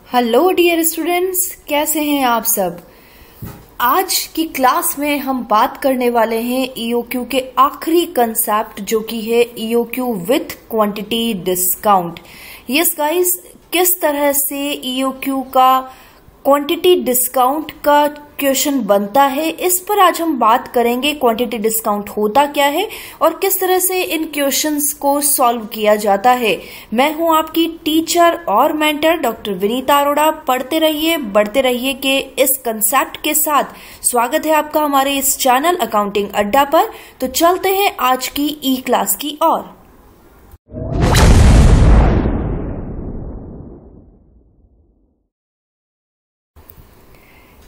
Hello dear students, कैसे हैं आप सब। आज की क्लास में हम बात करने वाले हैं ईओक्यू के आखिरी कंसेप्ट जो कि है EOQ with quantity discount. Yes guys, किस तरह से ईओक्यू का क्वांटिटी डिस्काउंट का क्वेश्चन बनता है, इस पर आज हम बात करेंगे। क्वांटिटी डिस्काउंट होता क्या है और किस तरह से इन क्वेश्चंस को सॉल्व किया जाता है। मैं हूं आपकी टीचर और मेंटर डॉक्टर विनीता अरोड़ा। पढ़ते रहिए, बढ़ते रहिए के इस कंसेप्ट के साथ स्वागत है आपका हमारे इस चैनल अकाउंटिंग अड्डा पर। तो चलते हैं आज की ई क्लास की ओर।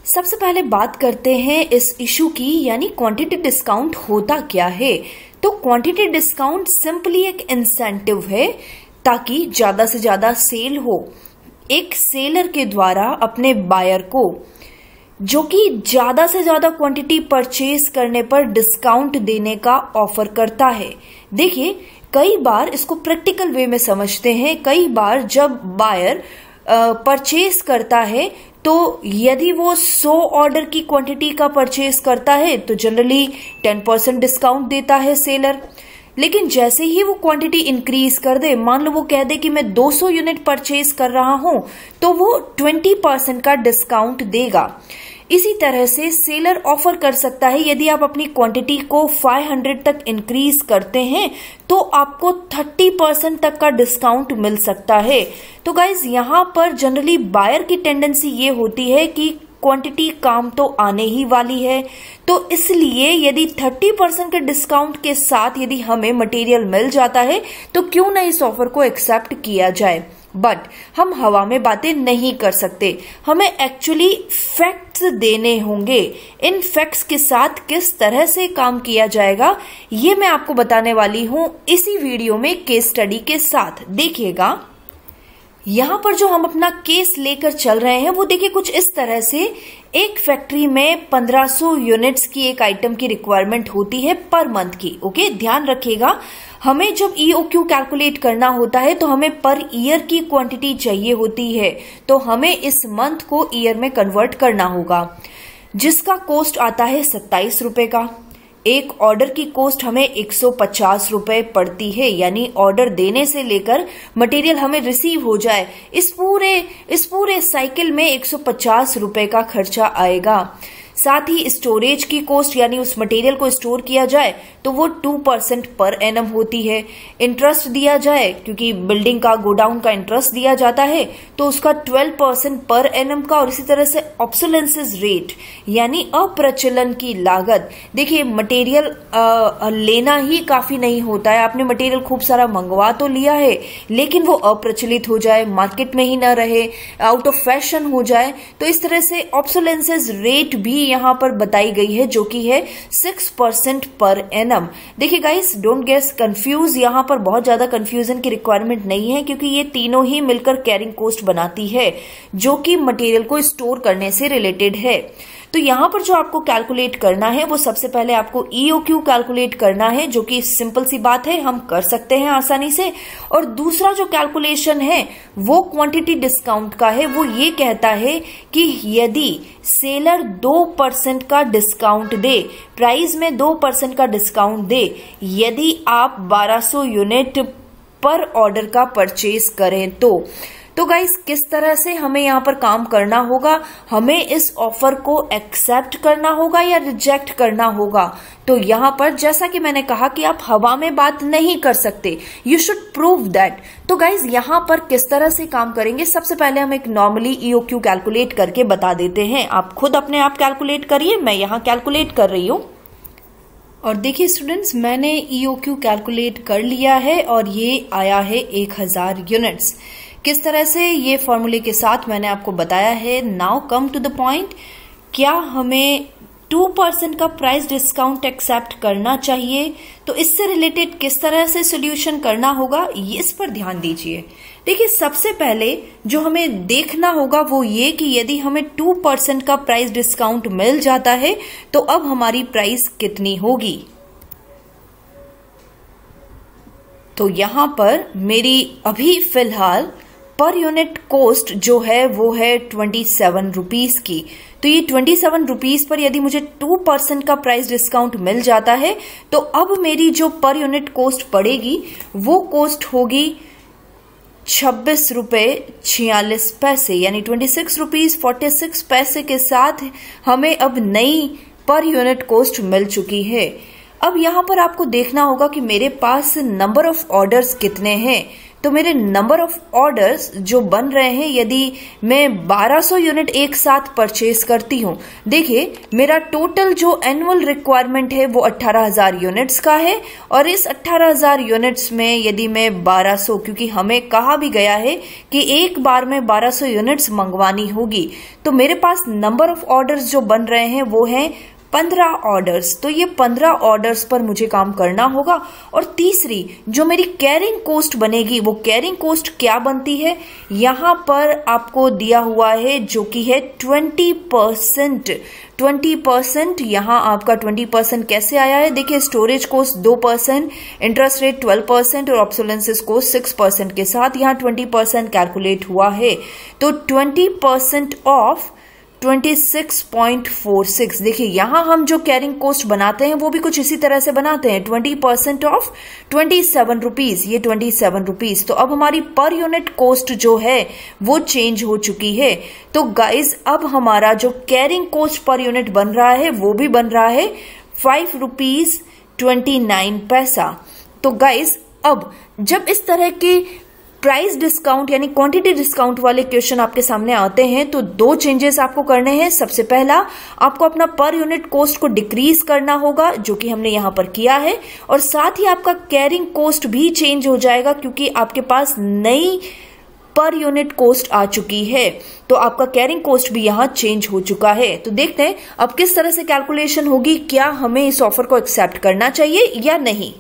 सबसे पहले बात करते हैं इस इशू की, यानी क्वांटिटी डिस्काउंट होता क्या है। तो क्वांटिटी डिस्काउंट सिंपली एक इंसेंटिव है ताकि ज्यादा से ज्यादा सेल हो। एक सेलर के द्वारा अपने बायर को, जो कि ज्यादा से ज्यादा क्वांटिटी परचेज करने पर डिस्काउंट देने का ऑफर करता है। देखिए, कई बार इसको प्रैक्टिकल वे में समझते हैं। कई बार जब बायर परचेज करता है तो यदि वो 100 ऑर्डर की क्वांटिटी का परचेज करता है तो जनरली 10% डिस्काउंट देता है सेलर। लेकिन जैसे ही वो क्वांटिटी इंक्रीज कर दे, मान लो वो कह दे कि मैं 200 यूनिट परचेज कर रहा हूं, तो वो 20% का डिस्काउंट देगा। इसी तरह से सेलर ऑफर कर सकता है, यदि आप अपनी क्वांटिटी को 500 तक इंक्रीज करते हैं तो आपको 30% तक का डिस्काउंट मिल सकता है। तो गाइज, यहाँ पर जनरली बायर की टेंडेंसी ये होती है कि क्वांटिटी काम तो आने ही वाली है, तो इसलिए यदि 30% के डिस्काउंट के साथ यदि हमें मटेरियल मिल जाता है तो क्यों ना इस ऑफर को एक्सेप्ट किया जाए। बट हम हवा में बातें नहीं कर सकते, हमें एक्चुअली फैक्ट्स देने होंगे। इन फैक्ट्स के साथ किस तरह से काम किया जाएगा ये मैं आपको बताने वाली हूं इसी वीडियो में केस स्टडी के साथ। देखिएगा, यहां पर जो हम अपना केस लेकर चल रहे हैं वो देखिए कुछ इस तरह से। एक फैक्ट्री में 1500 यूनिट्स की एक आइटम की रिक्वायरमेंट होती है पर मंथ की। ओके, ध्यान रखिएगा, हमें जब ईओक्यू कैलकुलेट करना होता है तो हमें पर ईयर की क्वांटिटी चाहिए होती है, तो हमें इस मंथ को ईयर में कन्वर्ट करना होगा, जिसका कॉस्ट आता है 27 रुपए का। एक ऑर्डर की कॉस्ट हमें 150 रुपए पड़ती है, यानी ऑर्डर देने से लेकर मटेरियल हमें रिसीव हो जाए, इस पूरे साइकिल में 150 रुपए का खर्चा आएगा। साथ ही स्टोरेज की कॉस्ट, यानी उस मटेरियल को स्टोर किया जाए तो वो 2% पर एनम होती है। इंटरेस्ट दिया जाए, क्योंकि बिल्डिंग का गोडाउन का इंटरेस्ट दिया जाता है, तो उसका 12% पर एनम का। और इसी तरह से ऑब्सोलेंसेस रेट, यानी अप्रचलन की लागत। देखिए, मटेरियल लेना ही काफी नहीं होता है। आपने मटेरियल खूब सारा मंगवा तो लिया है, लेकिन वो अप्रचलित हो जाए, मार्केट में ही न रहे, आउट ऑफ फैशन हो जाए, तो इस तरह से ऑब्सोलेंसेस रेट भी यहां पर बताई गई है, जो कि है 6% पर एनम। देखिए गाइस, डोंट गेट कंफ्यूज, यहां पर बहुत ज्यादा कंफ्यूजन की रिक्वायरमेंट नहीं है, क्योंकि ये तीनों ही मिलकर कैरिंग कॉस्ट बनाती है, जो कि मटेरियल को स्टोर करने से रिलेटेड है। तो यहां पर जो आपको कैलकुलेट करना है वो सबसे पहले आपको ईओक्यू कैलकुलेट करना है, जो कि सिंपल सी बात है, हम कर सकते हैं आसानी से। और दूसरा जो कैलकुलेशन है वो क्वांटिटी डिस्काउंट का है। वो ये कहता है कि यदि सेलर 2% का डिस्काउंट दे, प्राइस में 2% का डिस्काउंट दे, यदि आप 1200 यूनिट पर ऑर्डर का परचेज करें तो गाइस, किस तरह से हमें यहाँ पर काम करना होगा। हमें इस ऑफर को एक्सेप्ट करना होगा या रिजेक्ट करना होगा। तो यहाँ पर जैसा कि मैंने कहा कि आप हवा में बात नहीं कर सकते, यू शुड प्रूव दैट। तो गाइस, यहाँ पर किस तरह से काम करेंगे, सबसे पहले हम एक नॉर्मली ईओक्यू कैलकुलेट करके बता देते हैं। आप खुद अपने आप कैलकुलेट करिए, मैं यहाँ कैलकुलेट कर रही हूँ। और देखिए स्टूडेंट्स, मैंने ईओक्यू कैलकुलेट कर लिया है और ये आया है 1000 यूनिट्स। किस तरह से, ये फॉर्मूले के साथ मैंने आपको बताया है। Now come to the point, क्या हमें 2% का प्राइस डिस्काउंट एक्सेप्ट करना चाहिए, तो इससे रिलेटेड किस तरह से सोल्यूशन करना होगा, इस पर ध्यान दीजिए। देखिए, सबसे पहले जो हमें देखना होगा वो ये कि यदि हमें 2% का प्राइस डिस्काउंट मिल जाता है तो अब हमारी प्राइस कितनी होगी। तो यहां पर मेरी अभी फिलहाल पर यूनिट कॉस्ट जो है वो है 27 रुपीज की। तो ये 27 रुपीज पर यदि मुझे 2% का प्राइस डिस्काउंट मिल जाता है तो अब मेरी जो पर यूनिट कॉस्ट पड़ेगी वो कॉस्ट होगी 26 रुपए 46 पैसे, यानी 26 रुपीज 46 पैसे के साथ हमें अब नई पर यूनिट कॉस्ट मिल चुकी है। अब यहां पर आपको देखना होगा कि मेरे पास नंबर ऑफ ऑर्डर्स कितने हैं। तो मेरे नंबर ऑफ ऑर्डर्स जो बन रहे हैं, यदि मैं 1200 यूनिट एक साथ परचेज करती हूं, देखिए मेरा टोटल जो एनुअल रिक्वायरमेंट है वो 18,000 यूनिट्स का है। और इस 18,000 यूनिट्स में यदि मैं 1200, क्योंकि हमें कहा भी गया है कि एक बार में 1200 यूनिट्स मंगवानी होगी, तो मेरे पास नंबर ऑफ ऑर्डर्स जो बन रहे हैं वो हैं 15 ऑर्डर्स। तो ये 15 ऑर्डर्स पर मुझे काम करना होगा। और तीसरी जो मेरी कैरिंग कॉस्ट बनेगी, वो कैरिंग कॉस्ट क्या बनती है, यहां पर आपको दिया हुआ है जो कि है 20%। 20% यहां आपका 20% कैसे आया है, देखिए स्टोरेज कॉस्ट 2%, इंटरेस्ट रेट 12% और ऑब्सोलेंसेस कॉस्ट 6% के साथ यहां 20% कैलकुलेट हुआ है। तो 20% ऑफ 26.46। देखिए यहां हम जो कैरिंग कॉस्ट बनाते हैं वो भी कुछ इसी तरह से बनाते हैं, 20% ऑफ 27 रुपीज, ये 27 रुपीज। तो अब हमारी पर यूनिट कॉस्ट जो है वो चेंज हो चुकी है। तो गाइज अब हमारा जो कैरिंग कॉस्ट पर यूनिट बन रहा है वो भी बन रहा है 5 रुपीज 29 पैसा। तो गाइज अब जब इस तरह के प्राइस डिस्काउंट यानी क्वांटिटी डिस्काउंट वाले क्वेश्चन आपके सामने आते हैं तो दो चेंजेस आपको करने हैं। सबसे पहला, आपको अपना पर यूनिट कॉस्ट को डिक्रीज करना होगा, जो कि हमने यहां पर किया है। और साथ ही आपका कैरिंग कॉस्ट भी चेंज हो जाएगा, क्योंकि आपके पास नई पर यूनिट कॉस्ट आ चुकी है। तो आपका कैरिंग कॉस्ट भी यहां चेंज हो चुका है। तो देखते हैं अब किस तरह से कैलकुलेशन होगी, क्या हमें इस ऑफर को एक्सेप्ट करना चाहिए या नहीं।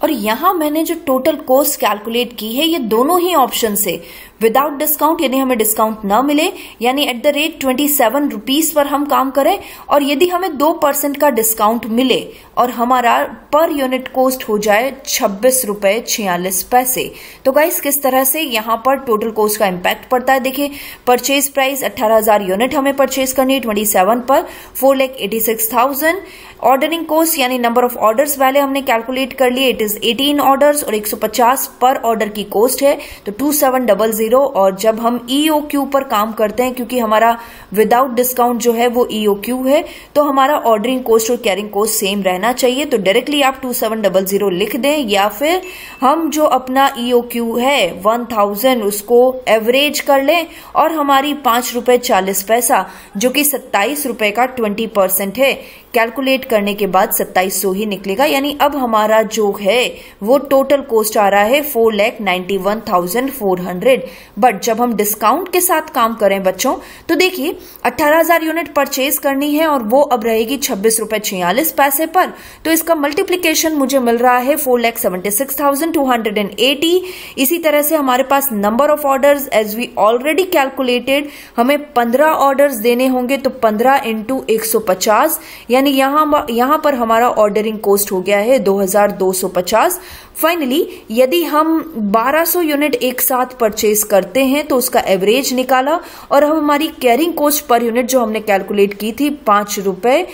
और यहां मैंने जो टोटल कॉस्ट कैलकुलेट की है ये दोनों ही ऑप्शन से विदाउट डिस्काउंट, यदि हमें डिस्काउंट ना मिले, यानी at the rate 27 rupees per हम काम करें, और यदि हमें 2% का डिस्काउंट मिले और हमारा पर यूनिट कॉस्ट हो जाए 26 रुपए 46 पैसे। तो गाइस किस तरह से यहां पर टोटल कॉस्ट का इंपैक्ट पड़ता है, देखिए परचेज प्राइस 18,000 यूनिट हमें परचेज करनी है 27 पर, 4,86,000। ऑर्डरिंग कॉस्ट यानी नंबर ऑफ ऑर्डर्स पहले हमने कैलकुलेट कर लिए, इट इज 18 ऑर्डर्स और 150 पर ऑर्डर की कॉस्ट है, तो 2700। और जब हम EOQ पर काम करते हैं, क्योंकि हमारा विदाउट डिस्काउंट जो है वो EOQ है, तो हमारा ऑर्डरिंग कॉस्ट और कैरिंग कॉस्ट सेम रहना चाहिए। तो डायरेक्टली आप 2700 लिख दें, या फिर हम जो अपना EOQ है 1000 उसको एवरेज कर लें और हमारी 5 रुपए 40 पैसा जो कि 27 रुपए का 20% है, कैलकुलेट करने के बाद 2700 ही निकलेगा। यानी अब हमारा जो है वो टोटल कॉस्ट आ रहा है 4,91,400। बट जब हम डिस्काउंट के साथ काम करें बच्चों, तो देखिए 18,000 यूनिट परचेज करनी है और वो अब रहेगी 26 रुपए 46 पैसे पर। तो इसका मल्टीप्लीकेशन मुझे मिल रहा है 4,76,280। इसी तरह से हमारे पास number of orders as we already calculated, हमें 15 ऑर्डर्स देने होंगे, तो 15 इंटू 150, यानी यहां पर हमारा ऑर्डरिंग कॉस्ट हो गया है 2,250। फाइनली यदि हम 1200 यूनिट एक साथ परचेज करते हैं तो उसका एवरेज निकाला, और अब हमारी कैरिंग कॉस्ट पर यूनिट जो हमने कैलकुलेट की थी 5 रुपए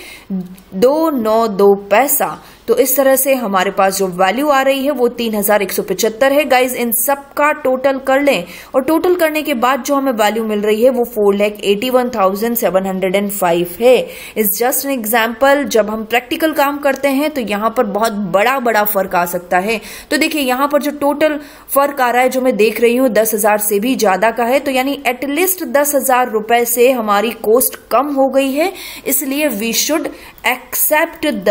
292 पैसा। तो इस तरह से हमारे पास जो वैल्यू आ रही है वो 3,175 है। गाइज इन सब का टोटल कर लें, और टोटल करने के बाद जो हमें वैल्यू मिल रही है वो 4,81,705 है। It's just an example. जब हम प्रैक्टिकल काम करते हैं तो यहाँ पर बहुत बड़ा बड़ा फर्क आ सकता है। तो देखिए यहाँ पर जो टोटल फर्क आ रहा है जो मैं देख रही हूँ 10,000 से भी ज्यादा का है, तो यानी एटलीस्ट 10,000 रुपए से हमारी कॉस्ट कम हो गई है, इसलिए we should accept the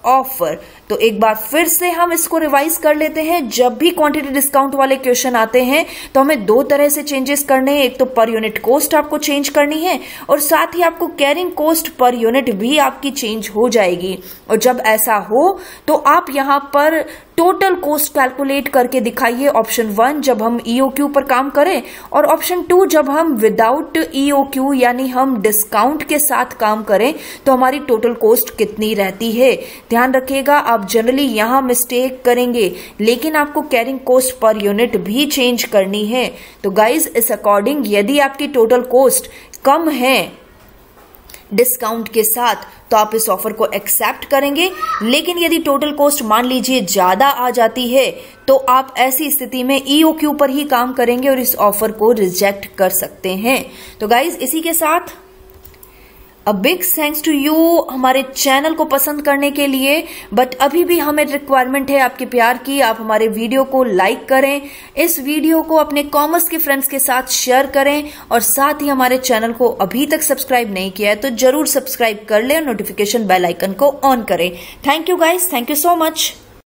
offer. तो एक बार फिर से हम इसको रिवाइज कर लेते हैं। जब भी क्वांटिटी डिस्काउंट वाले क्वेश्चन आते हैं तो हमें दो तरह से चेंजेस करने हैं, एक तो पर यूनिट कॉस्ट आपको चेंज करनी है, और साथ ही आपको कैरिंग कॉस्ट पर यूनिट भी आपकी चेंज हो जाएगी। और जब ऐसा हो तो आप यहां पर टोटल कॉस्ट कैलकुलेट करके दिखाइए, ऑप्शन 1 जब हम EOQ पर काम करें, और ऑप्शन 2 जब हम विदाउट EOQ यानी हम डिस्काउंट के साथ काम करें तो हमारी टोटल कॉस्ट कितनी रहती है। ध्यान रखिएगा, आप आप जनरली यहाँ मिस्टेक करेंगे, लेकिन आपको कैरिंग कॉस्ट पर यूनिट भी चेंज करनी है। तो गाइज इस अकॉर्डिंग यदि आपकी टोटल कॉस्ट कम है डिस्काउंट के साथ तो आप इस ऑफर को एक्सेप्ट करेंगे, लेकिन यदि टोटल कॉस्ट मान लीजिए ज्यादा आ जाती है तो आप ऐसी स्थिति में ईओक्यू पर ही काम करेंगे और इस ऑफर को रिजेक्ट कर सकते हैं। तो गाइज इसी के साथ a big thanks to you हमारे चैनल को पसंद करने के लिए, बट अभी भी हमें रिक्वायरमेंट है आपके प्यार की। आप हमारे वीडियो को लाइक करें, इस वीडियो को अपने कॉमर्स के फ्रेंड्स के साथ शेयर करें और साथ ही हमारे चैनल को अभी तक सब्सक्राइब नहीं किया है तो जरूर सब्सक्राइब कर लें और नोटिफिकेशन बेल आइकन को ऑन करें। Thank you guys, thank you so much.